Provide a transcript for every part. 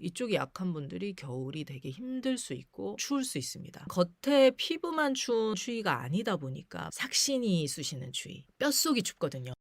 이쪽이 약한 분들이 겨울이 되게 힘들 수 있고 추울 수 있습니다. 겉에 피부만 추운 추위가 아니다 보니까 삭신이 쑤시는 추위, 뼛속이 춥거든요.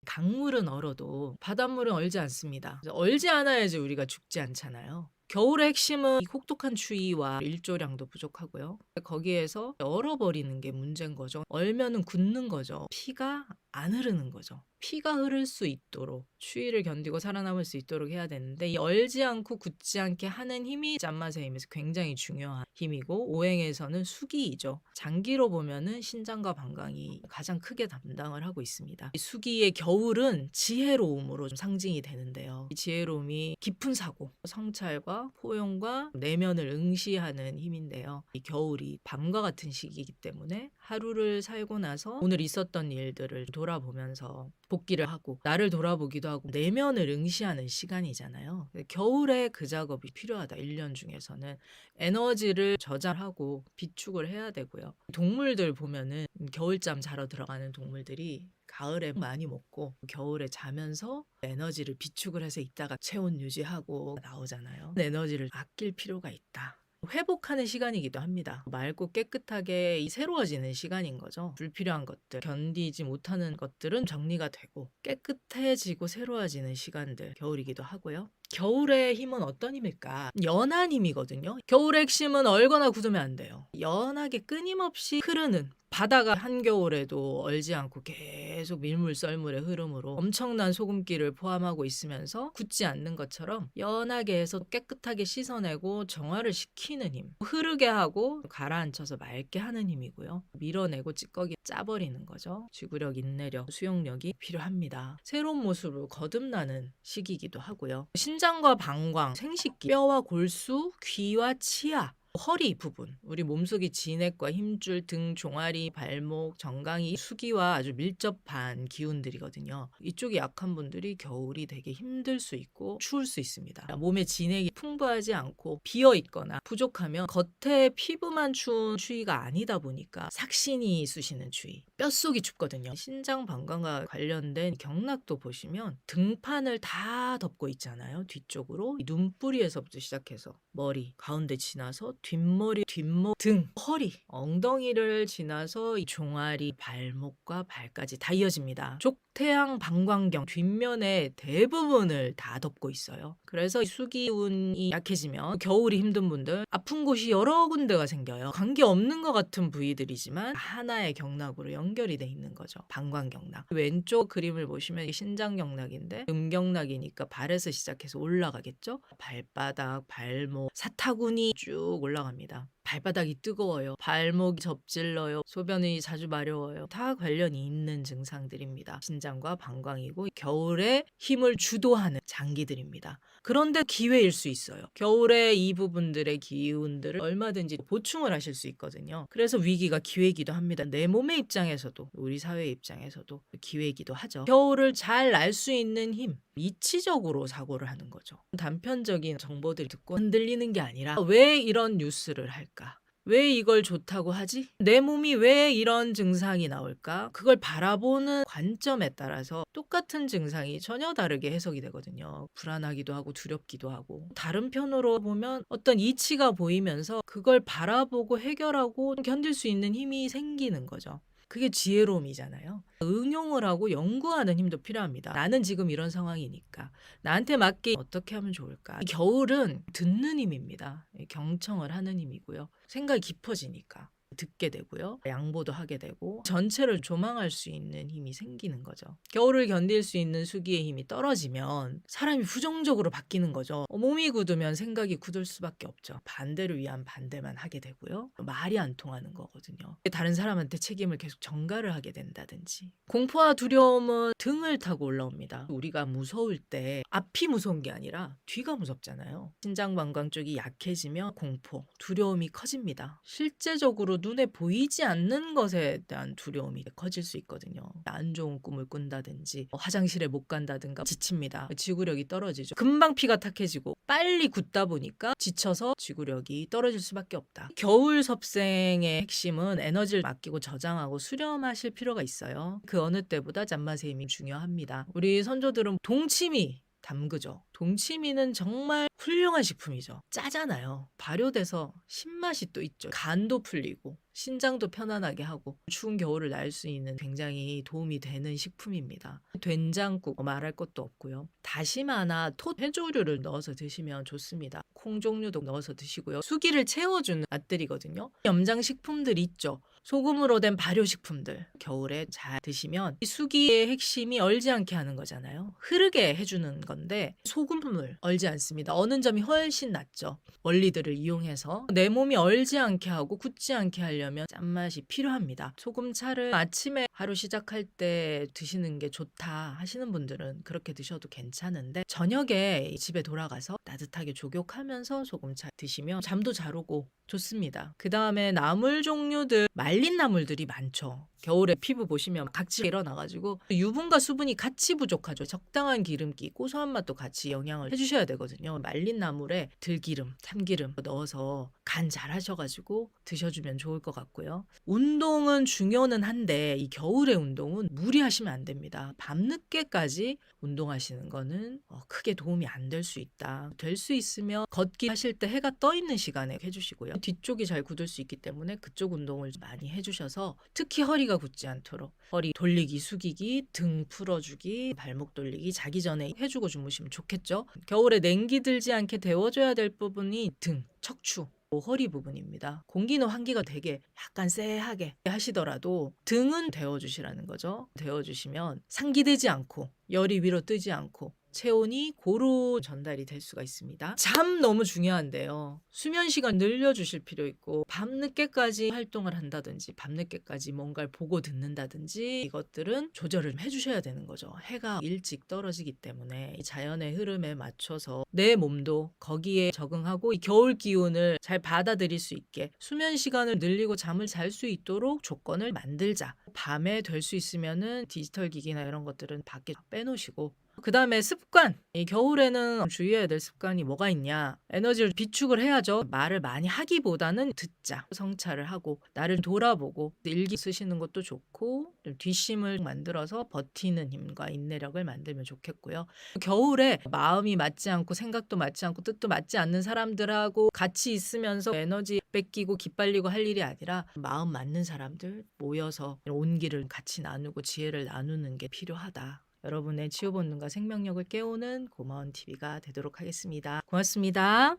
강물은 얼어도 바닷물은 얼지 않습니다. 그래서 얼지 않아야지 우리가 죽지 않잖아요. 겨울의 핵심은 이 혹독한 추위와 일조량도 부족하고요. 거기에서 얼어버리는 게 문제인 거죠. 얼면은 굳는 거죠. 피가 안 흐르는 거죠. 피가 흐를 수 있도록 추위를 견디고 살아남을 수 있도록 해야 되는데 이 얼지 않고 굳지 않게 하는 힘이 짠맛의 힘에서 굉장히 중요한 힘이고 오행에서는 수기이죠. 장기로 보면은 신장과 방광이 가장 크게 담당을 하고 있습니다. 이 수기의 겨울은 지혜로움으로 좀 상징이 되는데요. 이 지혜로움이 깊은 사고, 성찰과 포용과 내면을 응시하는 힘인데요. 이 겨울이 밤과 같은 시기이기 때문에 하루를 살고 나서 오늘 있었던 일들을 돌아보면서 복기를 하고 나를 돌아보기도 하고 내면을 응시하는 시간이잖아요. 겨울에 그 작업이 필요하다. 1년 중에서는 에너지를 저장하고 비축을 해야 되고요. 동물들 보면은 겨울잠 자러 들어가는 동물들이 가을에 많이 먹고 겨울에 자면서 에너지를 비축을 해서 이따가 체온 유지하고 나오잖아요. 에너지를 아낄 필요가 있다. 회복하는 시간이기도 합니다. 맑고 깨끗하게 새로워지는 시간인 거죠. 불필요한 것들, 견디지 못하는 것들은 정리가 되고 깨끗해지고 새로워지는 시간들, 겨울이기도 하고요. 겨울의 힘은 어떤 힘일까? 연한 힘이거든요. 겨울의 핵심은 얼거나 굳으면 안 돼요. 연하게 끊임없이 흐르는 바다가 한겨울에도 얼지 않고 계속 밀물 썰물의 흐름으로 엄청난 소금기를 포함하고 있으면서 굳지 않는 것처럼 연하게 해서 깨끗하게 씻어내고 정화를 시키는 힘, 흐르게 하고 가라앉혀서 맑게 하는 힘이고요. 밀어내고 찌꺼기 짜버리는 거죠. 지구력, 인내력, 수용력이 필요합니다. 새로운 모습으로 거듭나는 시기이기도 하고요. 신장과 방광, 생식기, 뼈와 골수, 귀와 치아, 허리 부분, 우리 몸속의 진액과 힘줄, 등, 종아리, 발목, 정강이 수기와 아주 밀접한 기운들이거든요. 이쪽이 약한 분들이 겨울이 되게 힘들 수 있고 추울 수 있습니다. 몸에 진액이 풍부하지 않고 비어 있거나 부족하면 겉에 피부만 추운 추위가 아니다 보니까 삭신이 쑤시는 추위, 뼛속이 춥거든요. 신장 방광과 관련된 경락도 보시면 등판을 다 덮고 있잖아요. 뒤쪽으로 눈뿌리에서부터 시작해서 머리, 가운데 지나서 뒷머리, 뒷목, 등, 허리, 엉덩이를 지나서 이 종아리, 발목과 발까지 다 이어집니다. 족태양 방광경 뒷면의 대부분을 다 덮고 있어요. 그래서 수기운이 약해지면 겨울이 힘든 분들 아픈 곳이 여러 군데가 생겨요. 관계없는 것 같은 부위들이지만 하나의 경락으로 연결이 돼 있는 거죠. 방광경락. 왼쪽 그림을 보시면 이게 신장경락인데 음경락이니까 발에서 시작해서 올라가겠죠. 발바닥, 발목, 사타구니 쭉 올라갑니다. 발바닥이 뜨거워요. 발목이 접질러요. 소변이 자주 마려워요. 다 관련이 있는 증상들입니다. 신장과 방광이고 겨울에 힘을 주도하는 장기들입니다. 그런데 기회일 수 있어요. 겨울에 이 부분들의 기운들을 얼마든지 보충을 하실 수 있거든요. 그래서 위기가 기회이기도 합니다. 내 몸의 입장에서도 우리 사회의 입장에서도 기회이기도 하죠. 겨울을 잘 날 수 있는 힘, 이치적으로 사고를 하는 거죠. 단편적인 정보들을 듣고 흔들리는 게 아니라 왜 이런 뉴스를 할까? 왜 이걸 좋다고 하지? 내 몸이 왜 이런 증상이 나올까? 그걸 바라보는 관점에 따라서 똑같은 증상이 전혀 다르게 해석이 되거든요. 불안하기도 하고 두렵기도 하고. 다른 편으로 보면 어떤 이치가 보이면서 그걸 바라보고 해결하고 견딜 수 있는 힘이 생기는 거죠. 그게 지혜로움이잖아요. 응용을 하고 연구하는 힘도 필요합니다. 나는 지금 이런 상황이니까 나한테 맞게 어떻게 하면 좋을까? 겨울은 듣는 힘입니다. 경청을 하는 힘이고요. 생각이 깊어지니까 듣게 되고요. 양보도 하게 되고 전체를 조망할 수 있는 힘이 생기는 거죠. 겨울을 견딜 수 있는 수기의 힘이 떨어지면 사람이 부정적으로 바뀌는 거죠. 몸이 굳으면 생각이 굳을 수밖에 없죠. 반대를 위한 반대만 하게 되고요. 말이 안 통하는 거거든요. 다른 사람한테 책임을 계속 전가를 하게 된다든지. 공포와 두려움은 등을 타고 올라옵니다. 우리가 무서울 때 앞이 무서운 게 아니라 뒤가 무섭잖아요. 신장방광 쪽이 약해지면 공포, 두려움이 커집니다. 실제적으로 눈에 보이지 않는 것에 대한 두려움이 커질 수 있거든요. 안 좋은 꿈을 꾼다든지 화장실에 못 간다든가 지칩니다. 지구력이 떨어지죠. 금방 피가 탁해지고 빨리 굳다 보니까 지쳐서 지구력이 떨어질 수밖에 없다. 겨울 섭생의 핵심은 에너지를 아끼고 저장하고 수렴하실 필요가 있어요. 그 어느 때보다 짠맛의 힘이 중요합니다. 우리 선조들은 동치미 담그죠. 동치미는 정말 훌륭한 식품이죠. 짜잖아요. 발효돼서 신맛이 또 있죠. 간도 풀리고 신장도 편안하게 하고 추운 겨울을 날 수 있는 굉장히 도움이 되는 식품입니다. 된장국 말할 것도 없고요. 다시마나 톳 해조류를 넣어서 드시면 좋습니다. 콩 종류도 넣어서 드시고요. 수기를 채워주는 맛들이거든요. 염장식품들 있죠. 소금으로 된 발효식품들 겨울에 잘 드시면 이 수기의 핵심이 얼지 않게 하는 거잖아요. 흐르게 해주는 건데 소금물 얼지 않습니다. 어는 점이 훨씬 낫죠. 원리들을 이용해서 내 몸이 얼지 않게 하고 굳지 않게 하려면 짠맛이 필요합니다. 소금차를 아침에 하루 시작할 때 드시는 게 좋다 하시는 분들은 그렇게 드셔도 괜찮은데 저녁에 집에 돌아가서 따뜻하게 조격하면서 소금차 드시면 잠도 잘 오고 좋습니다. 그 다음에 나물 종류들 말린 나물들이 많죠. 겨울에 피부 보시면 각질 일어나가지고 유분과 수분이 같이 부족하죠. 적당한 기름기, 고소한 맛도 같이 영향을 해주셔야 되거든요. 말린 나물에 들기름, 참기름 넣어서 간 잘 하셔가지고 드셔주면 좋을 것 같고요. 운동은 중요는 한데 이 겨울의 운동은 무리하시면 안 됩니다. 밤늦게까지 운동하시는 거는 크게 도움이 안 될 수 있다. 될 수 있으면 걷기 하실 때 해가 떠 있는 시간에 해주시고요. 뒤쪽이 잘 굳을 수 있기 때문에 그쪽 운동을 많이 해주셔서 특히 허리가 굳지 않도록 허리 돌리기, 숙이기, 등 풀어주기, 발목 돌리기 자기 전에 해주고 주무시면 좋겠죠. 겨울에 냉기 들지 않게 데워줘야 될 부분이 등, 척추, 허리 부분입니다. 공기는 환기가 되게 약간 쎄하게 하시더라도 등은 데워주시라는 거죠. 데워주시면 상기되지 않고 열이 위로 뜨지 않고 체온이 고루 전달이 될 수가 있습니다. 잠 너무 중요한데요. 수면 시간 늘려주실 필요 있고 밤늦게까지 활동을 한다든지 밤늦게까지 뭔가를 보고 듣는다든지 이것들은 조절을 해주셔야 되는 거죠. 해가 일찍 떨어지기 때문에 이 자연의 흐름에 맞춰서 내 몸도 거기에 적응하고 이 겨울 기운을 잘 받아들일 수 있게 수면 시간을 늘리고 잠을 잘 수 있도록 조건을 만들자. 밤에 될 수 있으면은 디지털 기기나 이런 것들은 밖에 빼놓으시고 그 다음에 습관. 이 겨울에는 주의해야 될 습관이 뭐가 있냐. 에너지를 비축을 해야죠. 말을 많이 하기보다는 듣자. 성찰을 하고 나를 돌아보고 일기 쓰시는 것도 좋고 좀 뒷심을 만들어서 버티는 힘과 인내력을 만들면 좋겠고요. 겨울에 마음이 맞지 않고 생각도 맞지 않고 뜻도 맞지 않는 사람들하고 같이 있으면서 에너지 뺏기고 기빨리고 할 일이 아니라 마음 맞는 사람들 모여서 온기를 같이 나누고 지혜를 나누는 게 필요하다. 여러분의 치유 본능과 생명력을 깨우는 고마운 TV가 되도록 하겠습니다. 고맙습니다.